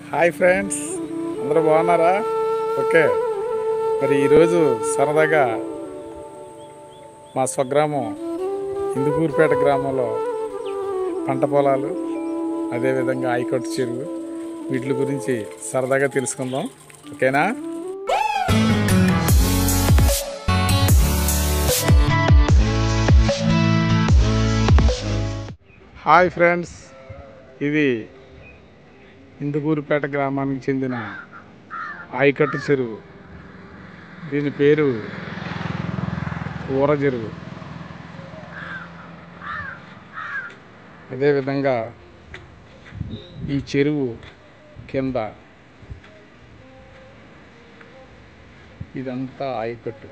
Hi friends, అందరూ బాగున్నారా? Okay, మరి ఈరోజు సరదాగా మా స్వగ్రామం ఇందుకూరుపేట గ్రామంలో పంట పొలాలు, అదేవిధంగా ఆయకట్టు చెరువు, వీటి గురించి సరదాగా తెలుసుకుందాం. ఓకేనా? హాయ్ ఫ్రెండ్స్, ఇది ఇందుకూరుపేట గ్రామానికి చెందిన ఆయకట్టు చెరువు. దీని పేరు ఊర చెరువు. అదేవిధంగా ఈ చెరువు కింద ఇదంతా ఆయకట్టు.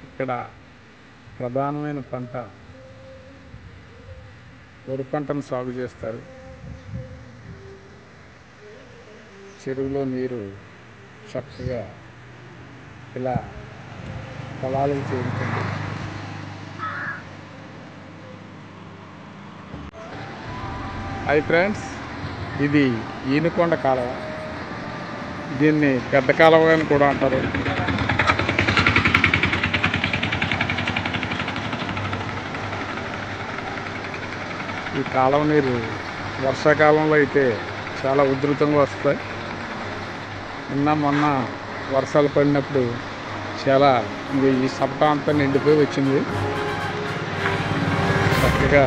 ఇక్కడ ప్రధానమైన పంట వరి పంటను సాగు చేస్తారు. చెరువులో నీరు చక్కగా ఇలా పొలాలకు చేరుతుంది. హాయ్ ఫ్రెండ్స్, ఇది ఈనుకొండ కాలువ. దీన్ని పెద్ద కాలువ అని కూడా అంటారు. ఈ కాలువ నీరు వర్షాకాలంలో అయితే చాలా ఉధృతంగా వస్తాయి. మొన్న వర్షాలు పడినప్పుడు చాలా ఈ సప్తా అంతా నిండిపోయి వచ్చింది. చక్కగా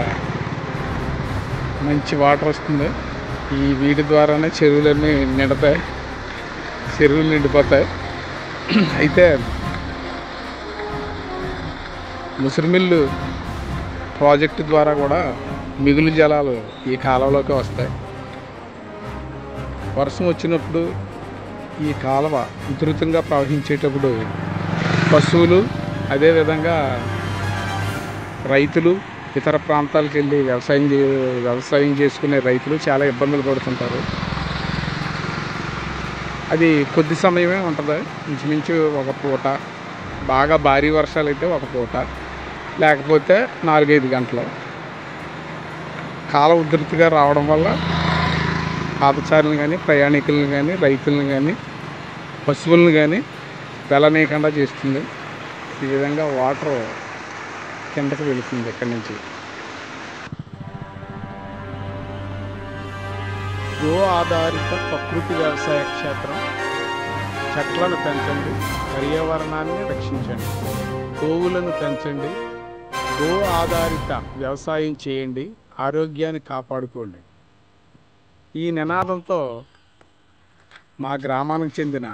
మంచి వాటర్ వస్తుంది. ఈ వీటి ద్వారానే చెరువులన్నీ నిండుతాయి, చెరువులు నిండిపోతాయి. అయితే ముసిరిమిల్లు ప్రాజెక్టు ద్వారా కూడా మిగులు జలాలు ఈ కాలువలోకి వస్తాయి. వర్షం వచ్చినప్పుడు ఈ కాలువ ఉధృతంగా ప్రవహించేటప్పుడు పశువులు, అదేవిధంగా రైతులు, ఇతర ప్రాంతాలకు వెళ్ళి వ్యవసాయం చేసుకునే రైతులు చాలా ఇబ్బందులు పడుతుంటారు. అది కొద్ది సమయమే ఉంటుంది, ఇంచుమించు ఒక పూట. బాగా భారీ వర్షాలు అయితే ఒక పూట, లేకపోతే 4-5 గంటలు. కాలం ఉధృతిగా రావడం వల్ల పాదచారులను కానీ, ప్రయాణికులను కానీ, రైతులను కానీ, పశువులను కానీ వెళ్ళనీయకుండా చేస్తుంది. ఈ విధంగా వాటర్ కిందకి వెళుతుంది ఇక్కడి నుంచి. గో ఆధారిత ప్రకృతి వ్యవసాయ క్షేత్రం. చెట్లను పెంచండి, పర్యావరణాన్ని రక్షించండి. గోవులను పెంచండి, గో ఆధారిత వ్యవసాయం చేయండి, ఆరోగ్యాన్ని కాపాడుకోండి. ఈ నినాదంతో మా గ్రామానికి చెందిన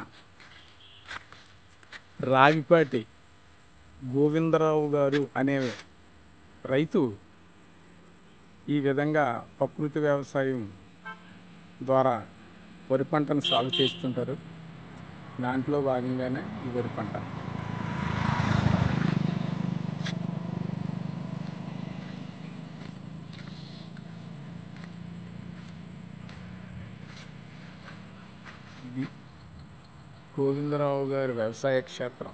రావిపాటి గోవిందరావు గారు అనే రైతు ఈ విధంగా ప్రకృతి వ్యవసాయం ద్వారా వరి పంటను సాగు చేస్తుంటారు. దాంట్లో భాగంగానే ఈ వరి పంట. ఇది గోవిందరావు గారి వ్యవసాయ క్షేత్రం.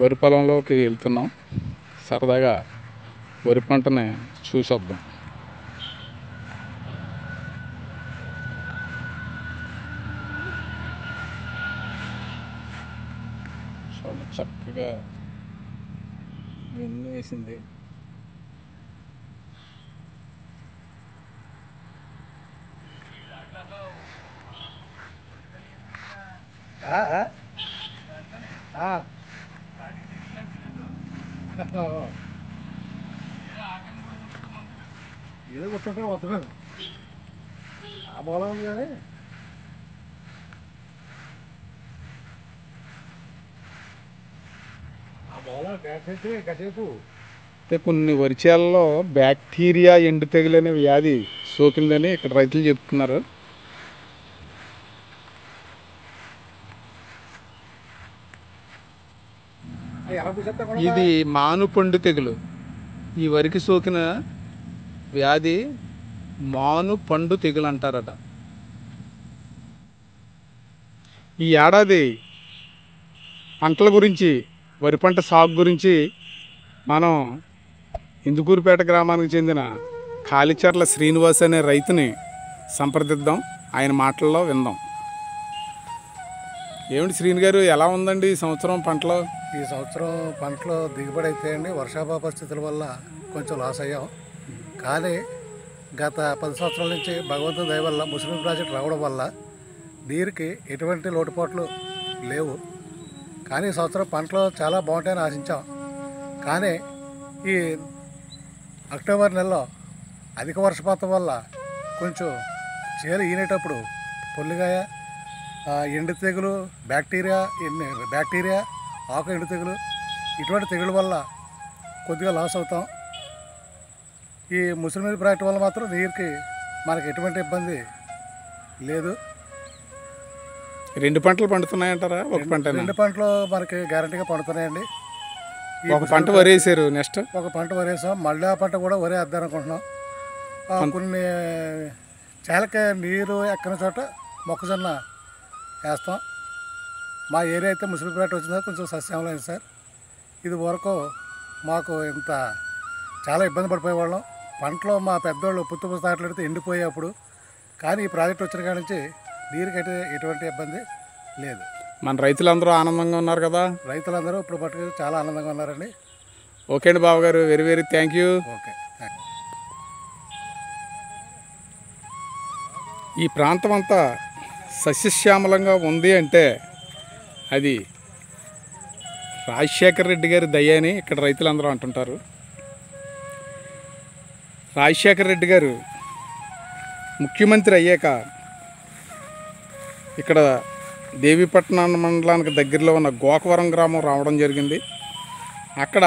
వరి పొలంలోకి వెళ్తున్నాం. సరదాగా వరి పంటని చూసొద్దాం. చాలా చక్కగా వెన్ను వేసింది. ఏదో కొట్టుకుంటే వస్తున్నాను ఆ మూలం ఉంది కానీ ఆ మూలం కాసేపు కాసేపు. కొన్ని వరిచేలలో బ్యాక్టీరియా ఎండు తెగులు అనే వ్యాధి సోకిందని ఇక్కడ రైతులు చెప్తున్నారు. ఇది మానుపండు తెగులు. ఈ వరికి సోకిన వ్యాధి మానుపండు తెగులు అంటారట. ఈ ఏడాది పంటల గురించి, వరి పంట సాగు గురించి మనం ఇందుకూరుపేట గ్రామానికి చెందిన కాలిచర్ల శ్రీనివాస్ అనే రైతుని సంప్రదిద్దాం, ఆయన మాటల్లో విందాం. ఏమిటి శ్రీని గారు, ఎలా ఉందండి ఈ సంవత్సరం పంటలో? ఈ సంవత్సరం పంటలో దిగుబడి అయితే అండి వర్షాభావ పరిస్థితుల వల్ల కొంచెం లాస్ అయ్యాం. కానీ గత 10 సంవత్సరాల నుంచి భగవంతుని దయ వల్ల ముస్లిం ప్రాజెక్ట్ రావడం వల్ల నీరుకి ఎటువంటి లోటుపాట్లు లేవు. కానీ ఈ సంవత్సరం పంటలు చాలా బాగుంటాయని ఆశించాం. కానీ ఈ అక్టోబర్ నెలలో అధిక వర్షపాతం వల్ల కొంచెం చేలు ఈనేటప్పుడు పొల్లిగాయ, ఎండు తెగులు, బ్యాక్టీరియా, ఆకు ఎండు తెగులు, ఇటువంటి తెగుల వల్ల కొద్దిగా లాస్ అవుతాం. ఈ ముస్లిం ప్రాజెక్ట్ వల్ల మాత్రం నీరుకి మనకి ఎటువంటి ఇబ్బంది లేదు. 2 పంటలు పండుతున్నాయంటారా? ఒక పంట? 2 పంటలు మనకి గ్యారంటీగా పండుతున్నాయండి. ఒక పంట వరేసారు, నెక్స్ట్ ఒక పంట వరేసాం. మళ్ళీ ఆ పంట కూడా వరే వేద్దాం అనుకుంటున్నాం. కొన్ని చేలకి నీరు ఎక్కని చోట మొక్కజొన్న వేస్తాం. మా ఏరియా అయితే ముస్లిం ప్రాజెక్ట్ వచ్చిందా కొంచెం సస్యామలైంది సార్. ఇది వరకు మాకు ఇంత చాలా ఇబ్బంది పడిపోయేవాళ్ళం. పంటలో మా పెద్దోళ్ళు పుత్తు తాటలడితే ఎండిపోయేప్పుడు. కానీ ఈ ప్రాజెక్ట్ వచ్చిన కాడి నుంచి నీరుకైతే ఎటువంటి ఇబ్బంది లేదు. మన రైతులందరూ ఆనందంగా ఉన్నారు కదా? రైతులందరూ ఇప్పుడు పట్టుకు చాలా ఆనందంగా ఉన్నారండి. ఓకే అండి బాబు గారు, very very thank you. Okay, thank you. ఈ ప్రాంతం అంతా సస్యశ్యామలంగా ఉంది అంటే అది రాజశేఖర రెడ్డి గారి దయ అని ఇక్కడ రైతులందరూ అంటుంటారు. రాజశేఖర రెడ్డి గారు ముఖ్యమంత్రి అయ్యాక ఇక్కడ దేవీపట్నం మండలానికి దగ్గరలో ఉన్న గోకవరం గ్రామం రావడం జరిగింది. అక్కడ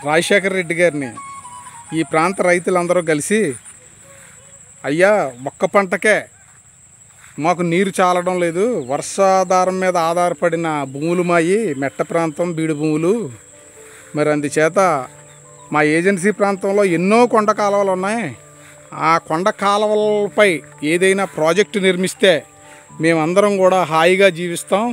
రాజశేఖర రెడ్డి గారిని ఈ ప్రాంత రైతులందరూ కలిసి, అయ్యా ఒక్క పంటకే మాకు నీరు చాలడం లేదు, వర్షాధారం మీద ఆధారపడిన భూములు మాయి మెట్ట ప్రాంతం, బీడు భూములు, మరి అందుచేత మా ఏజెన్సీ ప్రాంతంలో ఎన్నో కొండ కాలువలు ఉన్నాయి, ఆ కొండ కాలువలపై ఏదైనా ప్రాజెక్టు నిర్మిస్తే మేమందరం కూడా హాయిగా జీవిస్తాం.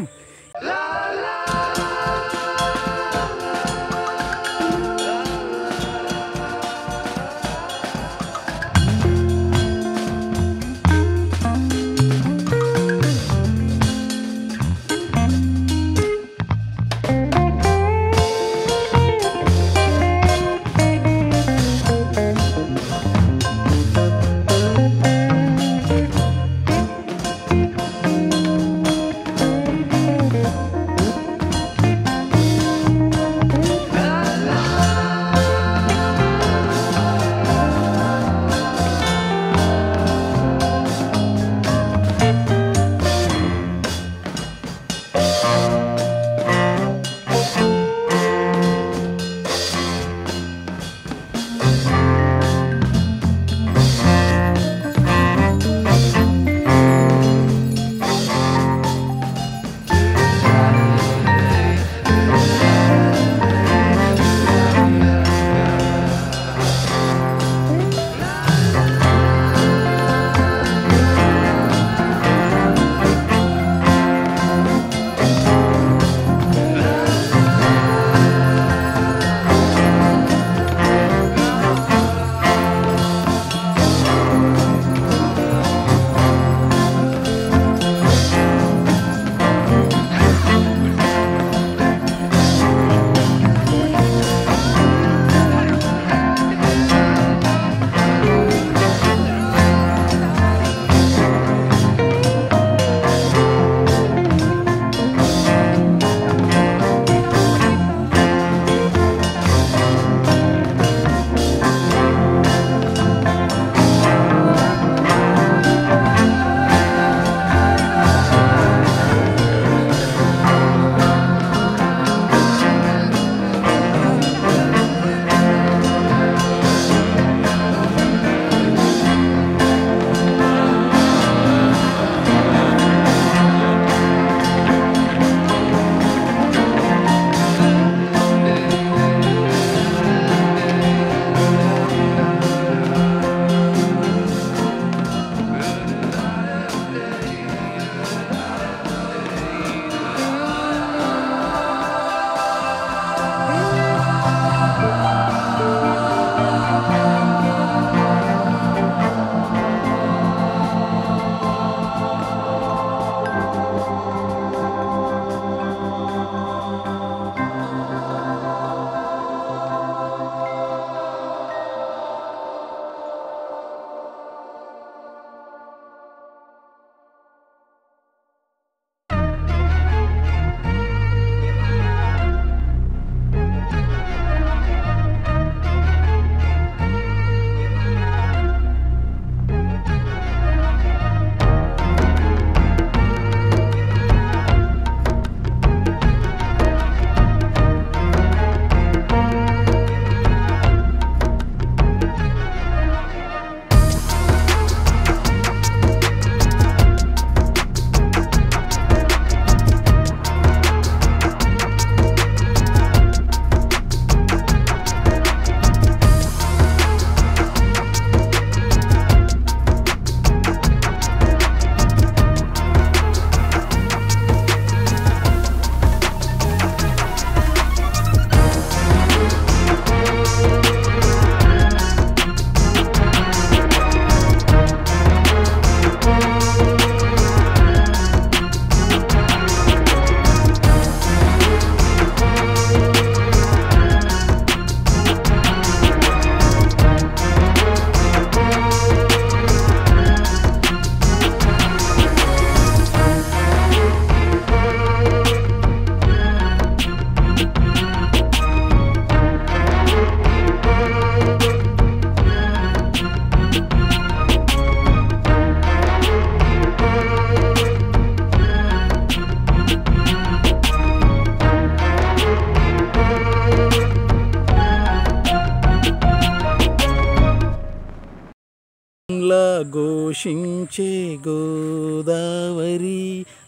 ఘోషించే గోదావరి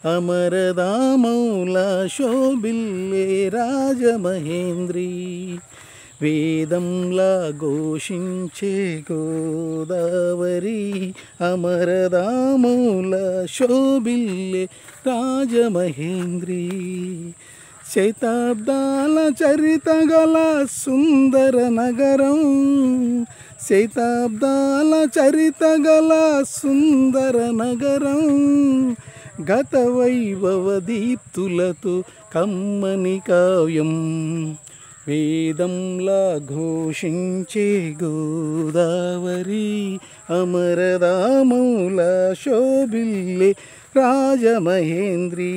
అమరదామౌల శోభిల్లే రాజమహేంద్రి వేదంలా ఘోషించే గోదావరి అమరదామౌల శోభిల్లే రాజమహేంద్రి శతాబ్దాల చరిత గల సుందర నగరం శతాబ్దాల చరిత గల సుందర నగరం గత వైభవ దీప్తులతో కమ్మని కావ్యం వేదంలా ఘోషించే గోదావరి అమరదామౌల శోభిల్లే రాజమహేంద్రి